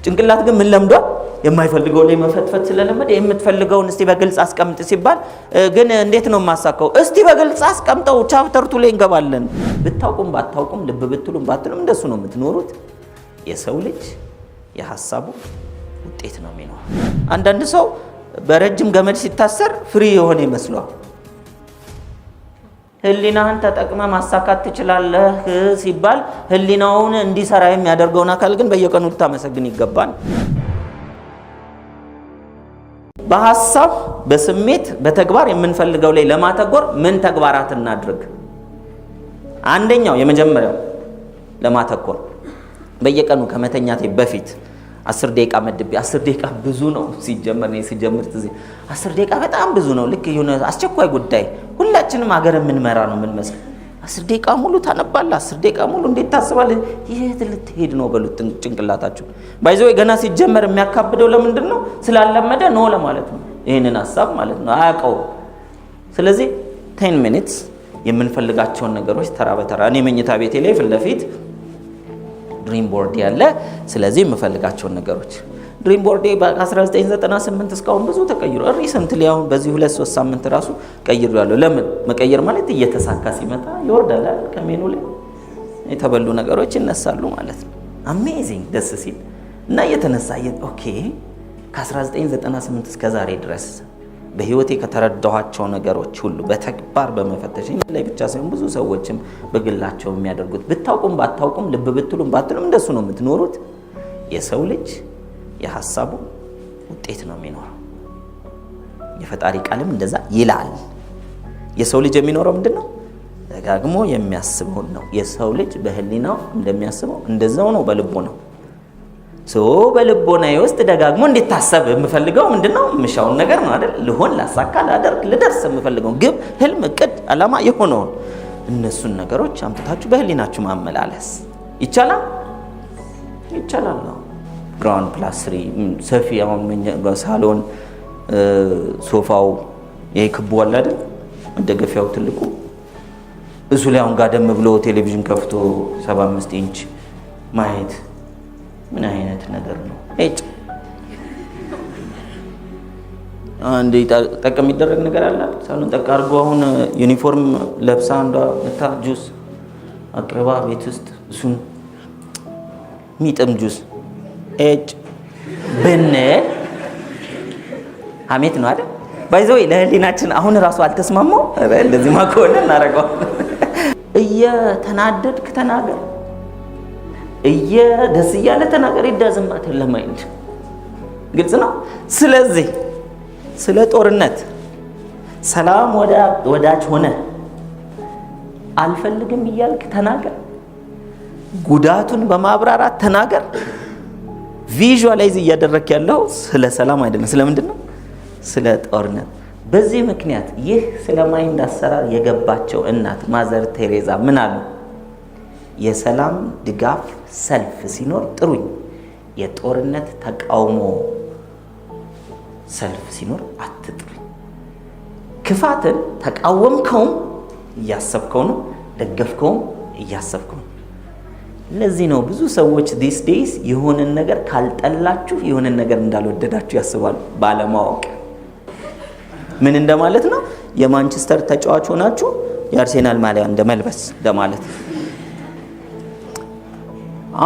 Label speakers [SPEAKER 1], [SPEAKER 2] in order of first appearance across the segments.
[SPEAKER 1] ጭንቅላት ግን ምን ለምዷል? የማይፈልገው ላይ መፈትፈት ስለለመደ የምትፈልገውን እስቲ በግልጽ አስቀምጥ ሲባል ግን እንዴት ነው ማሳካው? እስቲ በግልጽ አስቀምጠው ቻፕተር 2 ላይ እንገባለን። ብታውቁም ባታውቁም ልብ ብትሉም ባትሉም እንደሱ ነው የምትኖሩት። የሰው ልጅ የሐሳቡ ውጤት ነው የሚኖረው። አንዳንድ ሰው በረጅም ገመድ ሲታሰር ፍሪ የሆነ ይመስሏል። ህሊናህን ተጠቅመ ማሳካት ትችላለህ ሲባል ህሊናውን እንዲሰራ የሚያደርገውን አካል ግን በየቀኑ ልታመሰግን ይገባል። በሐሳብ በስሜት በተግባር የምንፈልገው ላይ ለማተኮር ምን ተግባራት እናድርግ? አንደኛው የመጀመሪያው ለማተኮር በየቀኑ ከመተኛቴ በፊት 10 ደቂቃ መድቤ 10 ደቂቃ ብዙ ነው ሲጀመር 10 ደቂቃ በጣም ብዙ ነው። ልክ የሆነ አስቸኳይ ጉዳይ ሁላችንም ሀገር የምንመራ ነው የምንመስል 10 ደቂቃ ሙሉ ታነባለህ። 10 ደቂቃ ሙሉ እንዴት ታስባለህ? የት ልትሄድ ነው በሉት ጭንቅላታችሁ። ባይዘው ገና ሲጀመር የሚያካብደው ለምንድን ነው? ስላለመደ ነው ለማለት ነው። ይሄንን ሐሳብ ማለት ነው አያውቀው። ስለዚህ 10 ሚኒትስ የምንፈልጋቸውን ነገሮች ተራ በተራ እኔ መኝታ ቤቴ ላይ ፊት ለፊት ድሪም ቦርድ ያለ፣ ስለዚህ የምፈልጋቸውን ነገሮች ድሪም ቦርድ በ1998 እስካሁን ብዙ ተቀይሮ ሪሰንትሊ አሁን በዚህ 2-3 ሳምንት ራሱ ቀይሬያለሁ። ለምን መቀየር ማለት እየተሳካ ሲመጣ ይወርዳል ከሜኑ ላይ የተበሉ ነገሮች ይነሳሉ ማለት ነው። አሜዚንግ ደስ ሲል እና እየተነሳ ኦኬ ከ1998 እስከ ዛሬ ድረስ በህይወቴ ከተረዳኋቸው ነገሮች ሁሉ በተግባር በመፈተሽ ላይ ብቻ ሳይሆን ብዙ ሰዎችም በግላቸው የሚያደርጉት ብታውቁም ባታውቁም ልብ ብትሉም ባትሉም እንደሱ ነው የምትኖሩት። የሰው ልጅ የሐሳቡ ውጤት ነው የሚኖረው። የፈጣሪ ቃልም እንደዛ ይላል። የሰው ልጅ የሚኖረው ምንድነው? ደጋግሞ የሚያስበው ነው። የሰው ልጅ በህሊናው እንደሚያስበው እንደዛው ነው በልቦ ነው። በልቦናዬ ውስጥ ደጋግሞ እንዲታሰብ የምፈልገው ምንድነው? ምሻውን ነገር ነው አይደል? ልሆን ላሳካ ላደርግ ልደርስ የምፈልገው ግብ፣ ህልም፣ እቅድ፣ አላማ የሆነውን እነሱን ነገሮች አምጥታችሁ በህሊናችሁ ማመላለስ ይቻላል። ይቻላል ነው ግራውንድ ፕላስ 3 ሰፊ አሁን ሳሎን ሶፋው ይሄ ክቡ አለ አይደል? መደገፊያው ትልቁ እሱ ላይ አሁን ጋደም ብሎ ቴሌቪዥን ከፍቶ 75 ኢንች ማየት ምን አይነት ነገር ነው? አንዴ ጠቅ የሚደረግ ነገር አለ። ሳሎን ጠቅ አድርጎ አሁን ዩኒፎርም ለብሳ አንዷ መታ ጁስ አቅርባ ቤት ውስጥ እሱን ሚጥም ጁስ ብንል ሀሜት ነው አይደል? ባይዘው ለህሊናችን አሁን ራሱ አልተስማማው። እንደዚህ ማከወለ እናረጋው። እየተናደድክ ተናገር፣ ደስ እያለ ተናገር። ይዳዝማት ለማይንድ ግልጽ ነው። ስለዚህ ስለ ጦርነት ሰላም ወዳጅ ሆነ አልፈልግም እያልክ ተናገር። ጉዳቱን በማብራራት ተናገር። ቪዥዋላይዝ እያደረክ ያለው ስለ ሰላም አይደለም። ስለምንድን ነው? ስለ ጦርነት። በዚህ ምክንያት ይህ ስለ ማይንድ አሰራር የገባቸው እናት ማዘር ቴሬዛ ምን አሉ? የሰላም ድጋፍ ሰልፍ ሲኖር ጥሩኝ፣ የጦርነት ተቃውሞ ሰልፍ ሲኖር አትጥሩኝ። ክፋትን ተቃወምከውም እያሰብከው ነው፣ ደገፍከውም እያሰብከው ነው። ለዚህ ነው ብዙ ሰዎች ዲስ ዴይስ የሆነን ነገር ካልጠላችሁ የሆነን ነገር እንዳልወደዳችሁ ያስባሉ ባለማወቅ። ምን እንደማለት ነው? የማንቸስተር ተጫዋች ሆናችሁ የአርሴናል ማሊያ እንደመልበስ እንደማለት።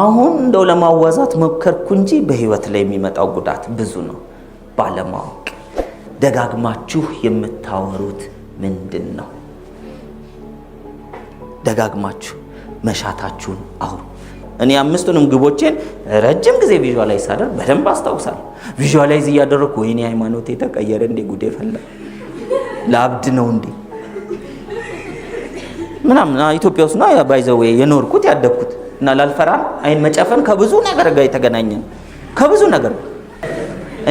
[SPEAKER 1] አሁን እንደው ለማዋዛት ሞከርኩ እንጂ በህይወት ላይ የሚመጣው ጉዳት ብዙ ነው ባለማወቅ። ደጋግማችሁ የምታወሩት ምንድን ነው? ደጋግማችሁ መሻታችሁን አውሩ። እኔ 5ቱንም ግቦቼን ረጅም ጊዜ ቪዥዋላይዝ ሳደርግ በደንብ አስታውሳለሁ። ቪዥዋላይዝ እያደረኩ ወይኔ ሃይማኖቴ ተቀየረ እንዴ፣ ጉዴ ፈላ፣ ለአብድ ነው እንዴ ምናምን። ኢትዮጵያ ውስጥ ነው ባይዘው የኖርኩት ያደግኩት እና ላልፈራም አይን መጨፈን ከብዙ ነገር ጋር የተገናኘ ከብዙ ነገር።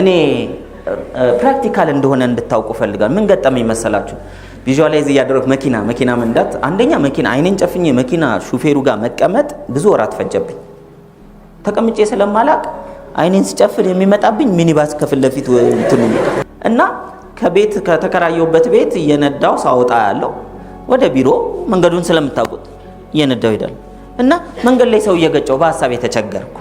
[SPEAKER 1] እኔ ፕራክቲካል እንደሆነ እንድታውቁ ፈልጋለሁ። ምን ገጠመኝ መሰላችሁ? ቪዥዋላይዝ እያደረኩ መኪና መንዳት። አንደኛ መኪና አይኔን ጨፍኜ መኪና ሹፌሩ ጋር መቀመጥ ብዙ ወራት ፈጀብኝ። ተቀምጬ ስለማላቅ አይኔን ሲጨፍን የሚመጣብኝ ሚኒባስ ከፊት ለፊት እንትኑ እና ከቤት ከተከራየሁበት ቤት እየነዳው ሳወጣ ያለው ወደ ቢሮ መንገዱን ስለምታውቁት እየነዳው ሄዳለሁ እና መንገድ ላይ ሰው እየገጨው በሐሳብ የተቸገርኩ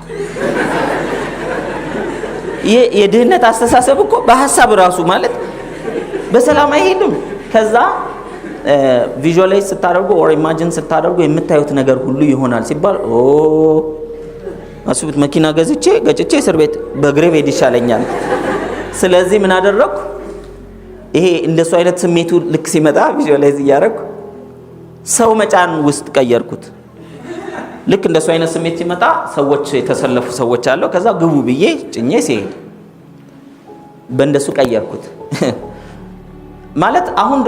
[SPEAKER 1] የድህነት አስተሳሰብ እኮ በሐሳብ ራሱ ማለት በሰላም አይሄድም። ከዛ ቪዥዋላይዝ ስታደርጉ ኦር ኢማጂን ስታደርጉ የምታዩት ነገር ሁሉ ይሆናል ሲባል አስቡት፣ መኪና ገጭቼ እስር ቤት በእግሬ ብሄድ ይሻለኛል። ስለዚህ ምን አደረኩ? ይሄ እንደሱ አይነት ስሜቱ ልክ ሲመጣ ቪዥዋላይዝ እያደረኩ ሰው መጫን ውስጥ ቀየርኩት። ልክ እንደሱ አይነት ስሜት ሲመጣ ሰዎች የተሰለፉ ሰዎች አለው። ከዛ ግቡ ብዬ ጭኜ ሲሄድ በእንደሱ ቀየርኩት። ማለት አሁን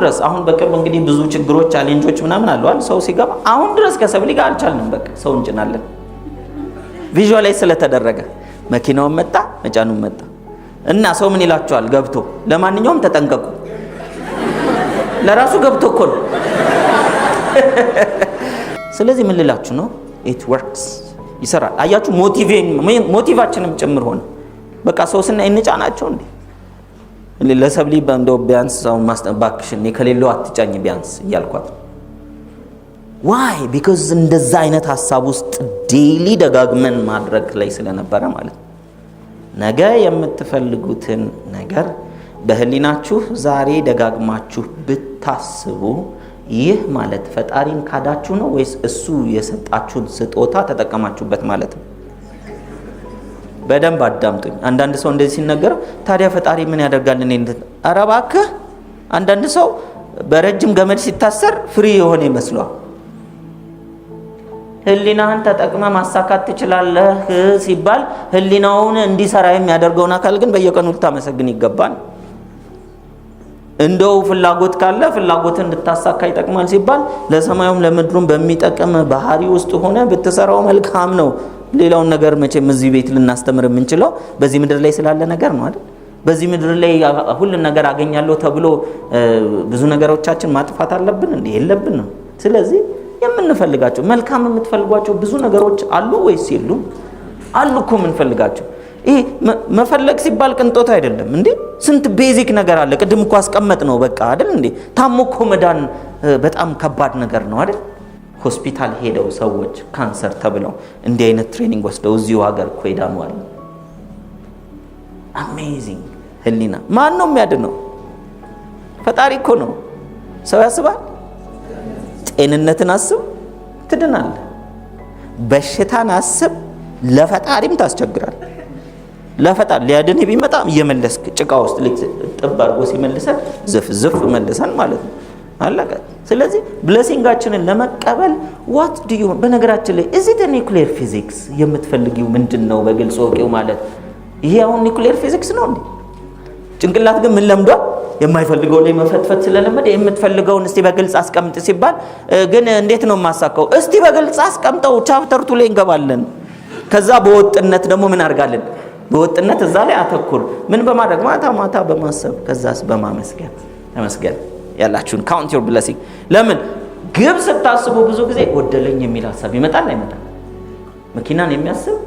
[SPEAKER 1] በቅርብ እንግዲህ ብዙ ችግሮች ቻሌንጆች ምናምን አለዋል። ሰው ሲገባ አሁን ድረስ ከሰብሊ ጋር አልቻልንም። በቃ ሰው እንጭናለን። ቪዥዋላይዝ ስለተደረገ መኪናውን መጣ፣ መጫኑን መጣ እና ሰው ምን ይላቸዋል ገብቶ? ለማንኛውም ተጠንቀቁ። ለራሱ ገብቶ እኮ ነው። ስለዚህ ምን ልላችሁ ነው? it works ይሰራል። አያችሁ፣ ሞቲቫችንም ጭምር ሆነ። በቃ ሰው ስናይ እንጫናቸው እንዴ ለሰብሊ እንደው ቢያንስ ሰው ማስጠባክሽን ከሌለው አትጫኝ ቢያንስ እያልኳት። why because እንደዛ አይነት ሐሳብ ውስጥ ዴይሊ ደጋግመን ማድረግ ላይ ስለነበረ ማለት ነው። ነገ የምትፈልጉትን ነገር በህሊናችሁ ዛሬ ደጋግማችሁ ብታስቡ ይህ ማለት ፈጣሪን ካዳችሁ ነው ወይስ እሱ የሰጣችሁን ስጦታ ተጠቀማችሁበት ማለት ነው? በደንብ አዳምጡኝ። አንዳንድ ሰው እንደዚህ ሲነገረው ታዲያ ፈጣሪ ምን ያደርጋል? ኧረ እባክህ። አንዳንድ ሰው በረጅም ገመድ ሲታሰር ፍሪ የሆነ ይመስሏል። ህሊናህን ተጠቅመ ማሳካት ትችላለህ ሲባል ህሊናውን እንዲሰራ የሚያደርገውን አካል ግን በየቀኑ ልታመሰግን ይገባል። እንደው ፍላጎት ካለ ፍላጎትን እንድታሳካ ይጠቅማል ሲባል ለሰማዩም ለምድሩም በሚጠቅም ባህሪ ውስጥ ሆነ ብትሰራው መልካም ነው። ሌላውን ነገር መቼም እዚህ ቤት ልናስተምር የምንችለው በዚህ ምድር ላይ ስላለ ነገር ነው አይደል? በዚህ ምድር ላይ ሁሉ ነገር አገኛለሁ ተብሎ ብዙ ነገሮቻችን ማጥፋት አለብን እንዴ? የለብንም። ስለዚህ የምንፈልጋቸው መልካም የምትፈልጓቸው ብዙ ነገሮች አሉ ወይስ የሉም? አሉ እኮ የምንፈልጋቸው። ይሄ መፈለግ ሲባል ቅንጦት አይደለም እንዴ? ስንት ቤዚክ ነገር አለ። ቅድም እኮ አስቀመጥ ነው በቃ አይደል እንዴ? ታሞ እኮ መዳን በጣም ከባድ ነገር ነው አይደል? ሆስፒታል ሄደው ሰዎች ካንሰር ተብለው እንዲህ አይነት ትሬኒንግ ወስደው እዚሁ ሀገር እኮ ይዳኑ አለ። አሜዚንግ ህሊና። ማን ነው የሚያድነው? ፈጣሪ እኮ ነው። ሰው ያስባል። ጤንነትን አስብ ትድናለህ። በሽታን አስብ ለፈጣሪም ታስቸግራል። ለፈጣሪ ሊያድን ቢመጣ እየመለስክ ጭቃ ውስጥ ጥብ አድርጎ ሲመልሰን ዝፍ መልሰን ማለት ነው። አለቀ። ስለዚህ ብሌሲንጋችንን ለመቀበል what do you በነገራችን ላይ is it a nuclear physics የምትፈልጊው ምንድነው? በግልጽ ወቂው ማለት ይሄ አሁን nuclear physics ነው እንዴ? ጭንቅላት ግን ምን ለምዷል? የማይፈልገው ላይ መፈትፈት ስለለመደ የምትፈልገውን እስቲ በግልጽ አስቀምጥ ሲባል ግን እንዴት ነው ማሳካው? እስቲ በግልጽ አስቀምጠው ቻፕተር 2 ላይ እንገባለን። ከዛ በወጥነት ደግሞ ምን አድርጋለን? በወጥነት እዛ ላይ አተኩር። ምን በማድረግ ማታ በማሰብ ከዛስ በማመስገን ተመስገን ያላችሁን count your blessing። ለምን ግብ ስታስቡ ብዙ ጊዜ ጎደለኝ የሚል ሐሳብ ይመጣል አይመጣም? መኪናን የሚያስብ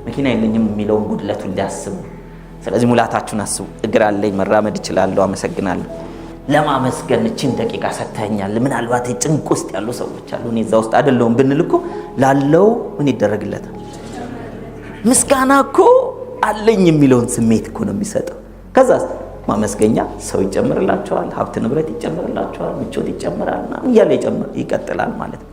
[SPEAKER 1] መኪና የለኝም የሚለውን ጉድለቱን ሊያስቡ። ስለዚህ ሙላታችሁን አስቡ። እግር አለኝ መራመድ እችላለሁ አመሰግናለሁ። ለማመስገን እቺን ደቂቃ ሰጥተኛል። ምናልባት ጭንቅ ውስጥ ያሉ ሰዎች አሉ እኔ እዛ ውስጥ አይደለሁም ብንል እኮ ላለው ምን ይደረግለታል? ምስጋና እኮ አለኝ የሚለውን ስሜት እኮ ነው የሚሰጠው። ከዛስ ማመስገኛ ሰው ይጨምርላቸዋል፣ ሀብት ንብረት ይጨምርላቸዋል፣ ምቾት ይጨምራልና እያለ ይቀጥላል ማለት ነው።